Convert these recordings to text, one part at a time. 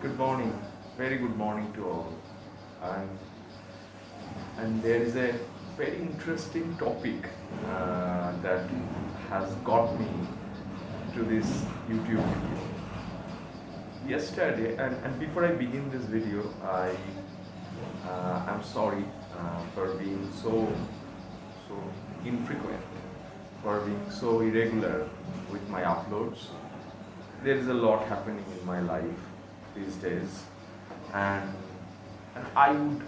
Good morning, very good morning to all. And, and there is a very interesting topic that has got me to this YouTube video. Yesterday, and before I begin this video, I'm sorry for being so infrequent, for being so irregular with my uploads. There is a lot happening in my life these days, and I would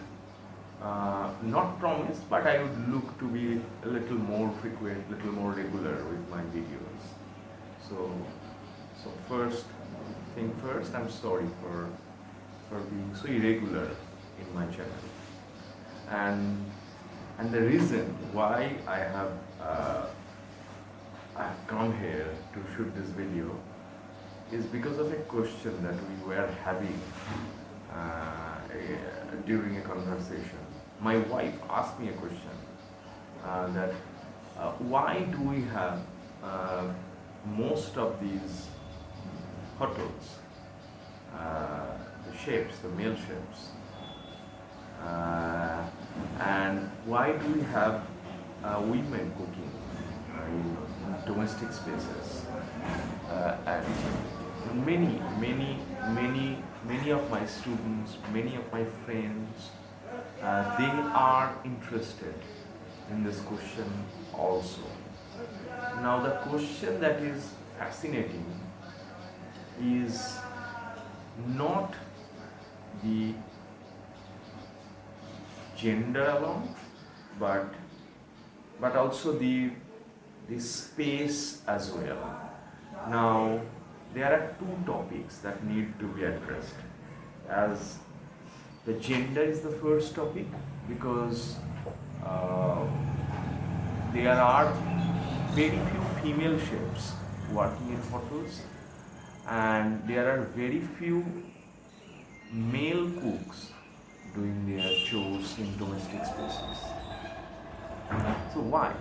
not promise, but I would look to be a little more frequent, little more regular with my videos. So, so first thing first, I'm sorry for being so irregular in my channel, and the reason why I have come here to shoot this video is because of a question that we were having during a conversation. My wife asked me a question that why do we have most of these hotels, the shapes, the male shapes, and why do we have women cooking in domestic spaces? And many of my students, many of my friends, they are interested in this question also. Now the question that is fascinating is not the gender alone, but also the space as well. Now there are two topics that need to be addressed, as the gender is the first topic, because there are very few female chefs working in hotels, and there are very few male cooks doing their chores in domestic spaces. So why?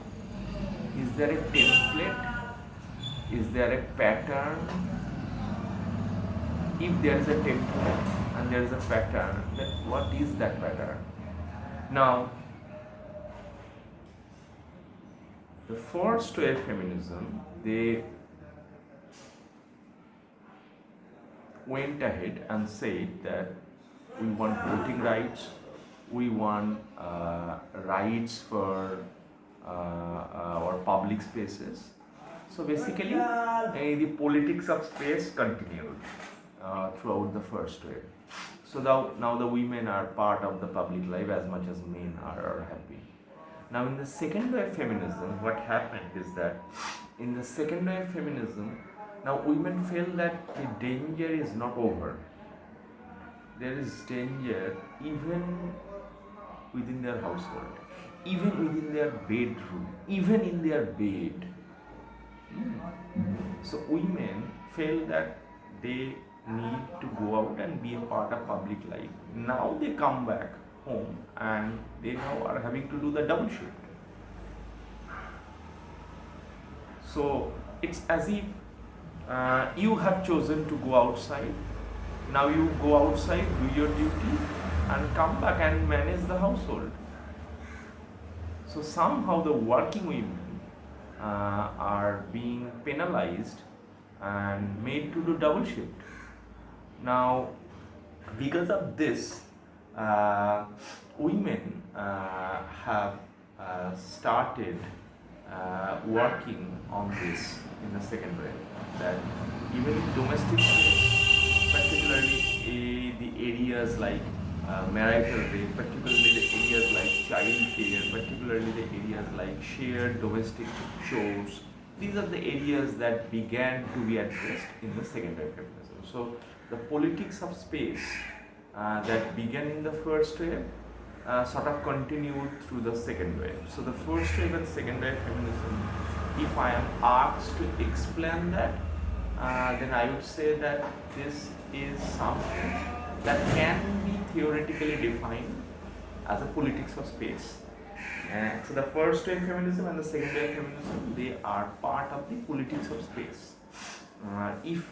Is there a template? Is there a pattern? If there is a template and there is a pattern, then what is that pattern? Now, the first wave feminism, they went ahead and said that we want voting rights, we want rights for our public spaces. So basically, the politics of space continued throughout the first wave. So now the women are part of the public life as much as men are or have been. Now in the second wave feminism, what happened is that in the second wave feminism, now women feel that the danger is not over. There is danger even within their household, even within their bedroom, even in their bed. So women feel that they need to go out and be a part of public life. Now they come back home and they now are having to do the double shift. So it's as if you have chosen to go outside. Now you go outside, do your duty, and come back and manage the household. So somehow the working women are being penalized and made to do double shift. Now, because of this, women have started working on this in the second wave, that even in domestic space, particularly the areas like marital rape, particularly the areas like child care, particularly the areas like shared domestic chores, these are the areas that began to be addressed in the second wave feminism. So the politics of space that began in the first wave sort of continued through the second wave. So the first wave and second wave feminism, if I am asked to explain that, then I would say that this is something that can be theoretically defined as a politics of space. So the first wave feminism and the second wave feminism, they are part of the politics of space. If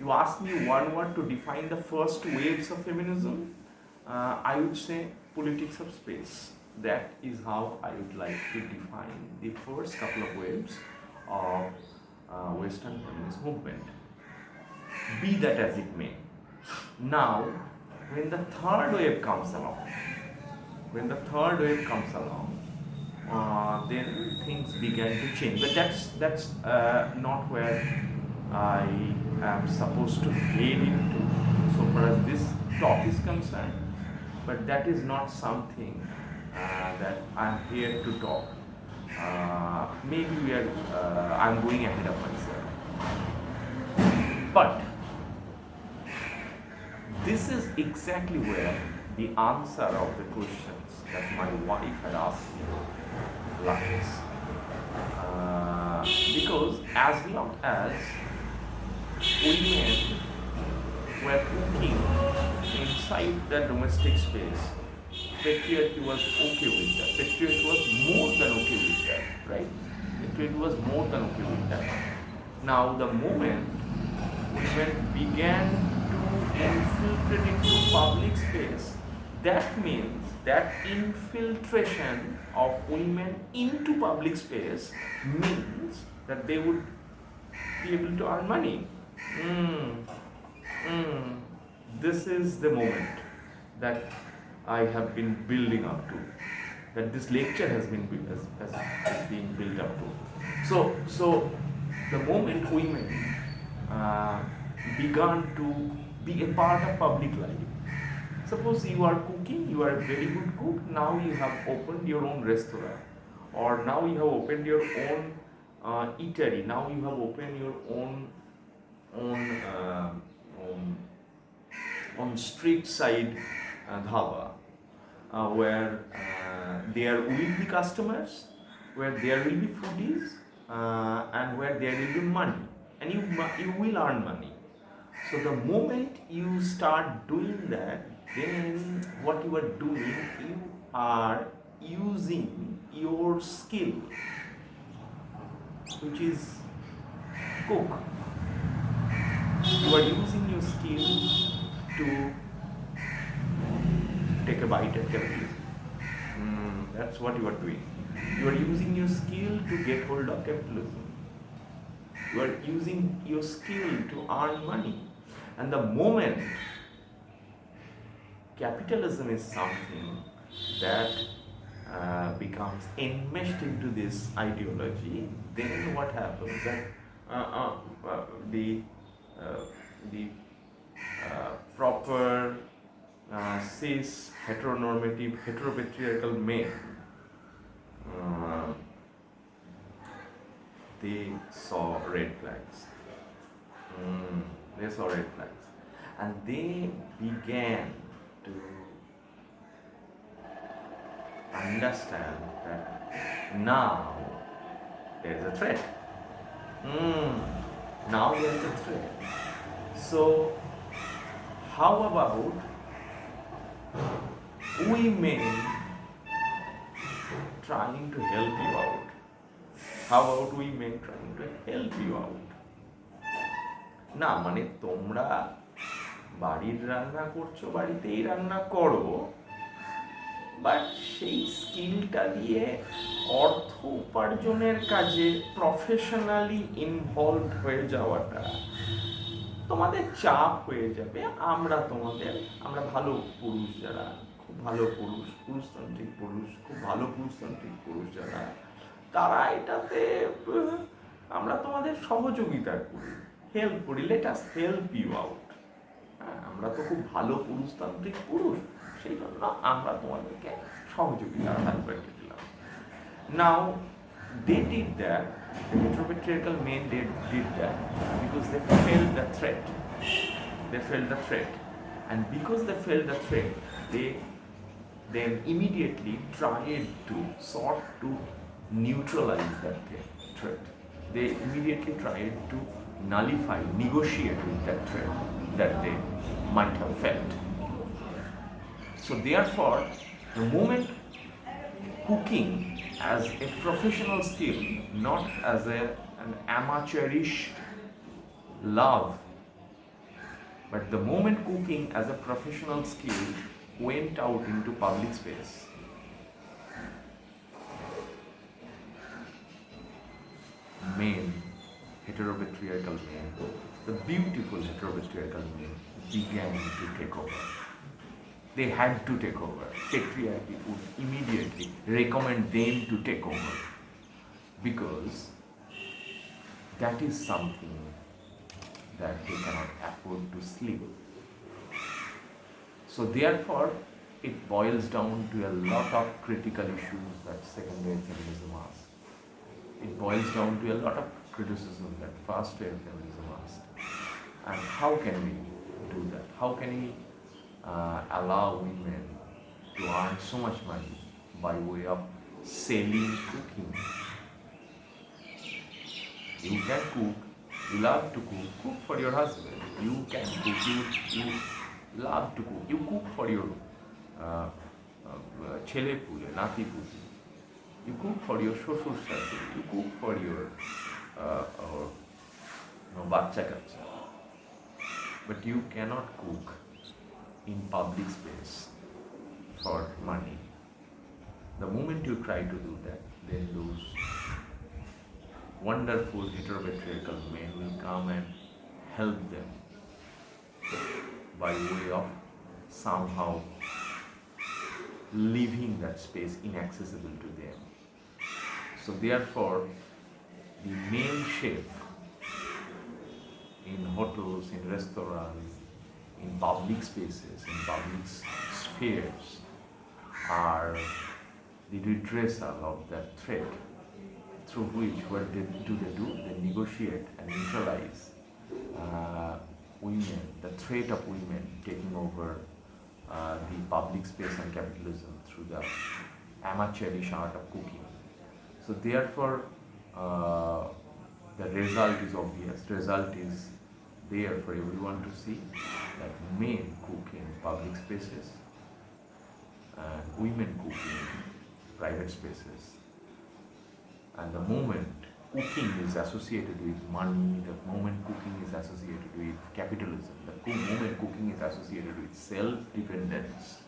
you ask me one word to define the first waves of feminism, I would say politics of space. That is how I would like to define the first couple of waves of Western feminist movement. Be that as it may. Now, when the third wave comes along, then things began to change. But that's not where I am supposed to head into, so far as this talk is concerned. But that is not something that I'm here to talk. Maybe I'm going ahead of myself. But this is exactly where the answer of the questions that my wife had asked me lies. Because as long as women were cooking inside the domestic space, patriarchy was okay with that. Patriarchy was more than okay with that, right? Patriarchy was more than okay with that. Now, the moment women began to infiltrate into public space, that means that infiltration of women into public space means that they would be able to earn money. This is the moment that I have been building up to, that this lecture has been being built up to. So the moment women began to be a part of public life. Suppose you are cooking, you are a very good cook, now you have opened your own restaurant, or now you have opened your own eatery, now you have opened your own street side dhaba, where there will be customers, where there will be foodies, and where there will be money, and you will earn money. So the moment you start doing that, then what you are doing, you are using your skill, which is cook. You are using your skill to take a bite at capitalism. That's what you are doing. You are using your skill to get hold of capitalism. You are using your skill to earn money. And the moment capitalism is something that becomes enmeshed into this ideology, then what happens? That the proper cis heteronormative heteropatriarchal men, they saw red flags. They saw red flags, and they began to understand that now there is a threat. Now there is a threat. So, how about women trying to help you out? How about women trying to help you out? না মানে তোমরা বাড়ির রান্না করছো, বাড়িতেই রান্না করো, but সেই স্কিলটা দিয়ে অর্থ উপার্জনের কাজে প্রফেশনালি ইনভলভ হয়ে যাওয়াটা তোমাদের চাপ হয়ে যাবে। আমরা ভালো পুরুষ যারা, খুব ভালো পুরুষতান্ত্রিক পুরুষ, খুব ভালো পুরুষতান্ত্রিক পুরুষ যারা, তারা এটাতে আমরা তোমাদের সহযোগিতা করি, হেল্প করি, let us help you out. আমরা তো খুব ভালো পুরুষতান্ত্রিক পুরুষ, সেই জন্য আমরা তোমাদেরকে সহযোগিতার হাত বাড়িয়ে দিলাম। নাও they did that, the heteropatriarchal men did that because they felt the threat. And because they felt the threat, they then immediately tried to sought to neutralize that threat. They immediately tried to nullify, negotiate with that threat that they might have felt. So therefore, the moment cooking as a professional skill, not as an amateurish love, But the moment cooking as a professional skill went out into public space, men, heteropatriarchal men, the beautiful heteropatriarchal men began to take over. They had to take over. Patriarchy would immediately recommend them to take over because that is something that they cannot afford to sleep. So therefore, it boils down to a lot of critical issues that second-wave feminism asks. It boils down to a lot of criticism that first-wave feminism asked. And how can we do that? How can we allow women to earn so much money by way of selling cooking? You can cook, you love to cook for your husband. You can cook, you love to cook, you cook for your chele pule, nati pule. You cook for your shoshur shashuri, you cook for your bachcha kacha. But you cannot cook in public space for money. The moment you try to do that, then those wonderful heteropatriarchal men will come and help them by way of somehow leaving that space inaccessible to them. So therefore, the main chef in hotels, in restaurants, in public spaces, in public spheres are the redressal of that threat, through which what do? They negotiate and neutralize women, the threat of women taking over the public space and capitalism through the amateurish art of cooking. So therefore, the result is obvious. Result is there for everyone to see that men cook in public spaces and women cook in private spaces. And the moment cooking is associated with money, the moment cooking is associated with capitalism, the moment cooking is associated with self-dependence,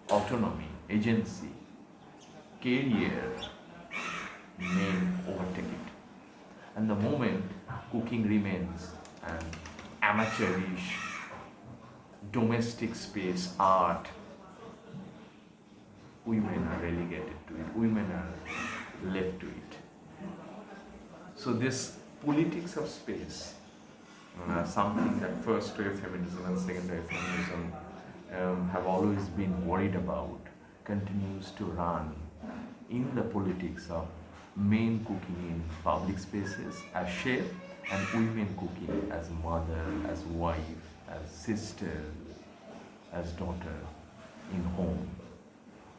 autonomy, agency, career, men overtake it. And the moment cooking remains an amateurish, domestic space art, women are relegated to it, women are left to it. So this politics of space, something that first-wave feminism and second-wave feminism have always been worried about, continues to run in the politics of men cooking in public spaces as chef and women cooking as mother, as wife, as sister, as daughter in home.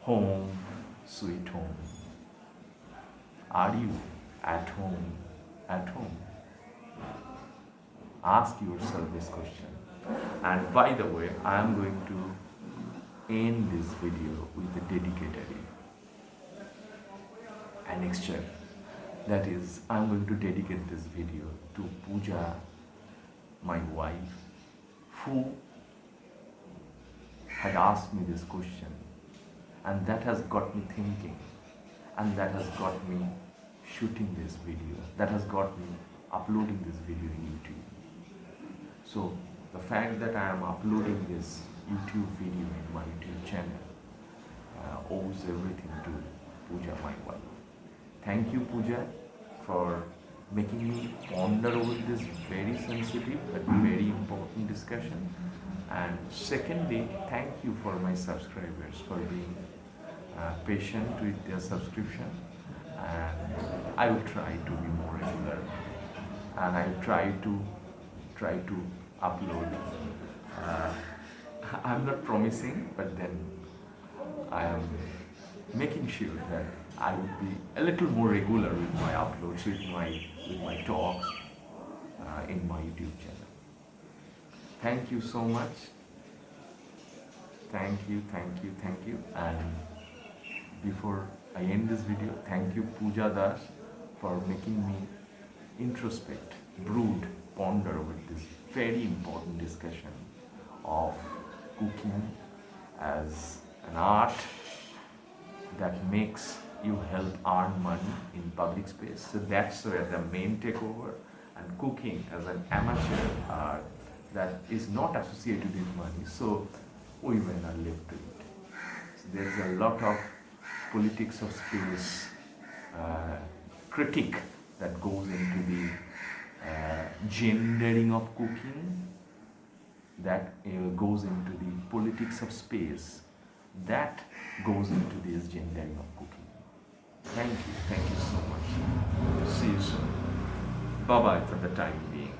Home, sweet home. Are you at home? At home? Ask yourself this question. And by the way, I am going to end this video with a dedicated annexure. That is, I am going to dedicate this video to Pooja, my wife, who had asked me this question, and that has got me thinking, and that has got me shooting this video, that has got me uploading this video in YouTube. So the fact that I am uploading this YouTube video in my YouTube channel owes everything to Pooja, my wife. Thank you, Pooja, for making me ponder over this very sensitive but very important discussion. And secondly, thank you for my subscribers for being patient with their subscription. And I will try to be more regular, and I will try to upload. I'm not promising, but then I am making sure that I would be a little more regular with my uploads, with my talks in my YouTube channel. Thank you so much. Thank you. And before I end this video, thank you, Pooja Das, for making me introspect, brood, ponder over this very important discussion of cooking as an art that makes you help earn money in public space. So that's where the main takeover, and cooking as an amateur art that is not associated with money. So women are left to it. So there's a lot of politics of space critique that goes into the gendering of cooking, that goes into the politics of space, that goes into this gendering of cooking. Thank you so much. See you soon. Bye bye for the time being.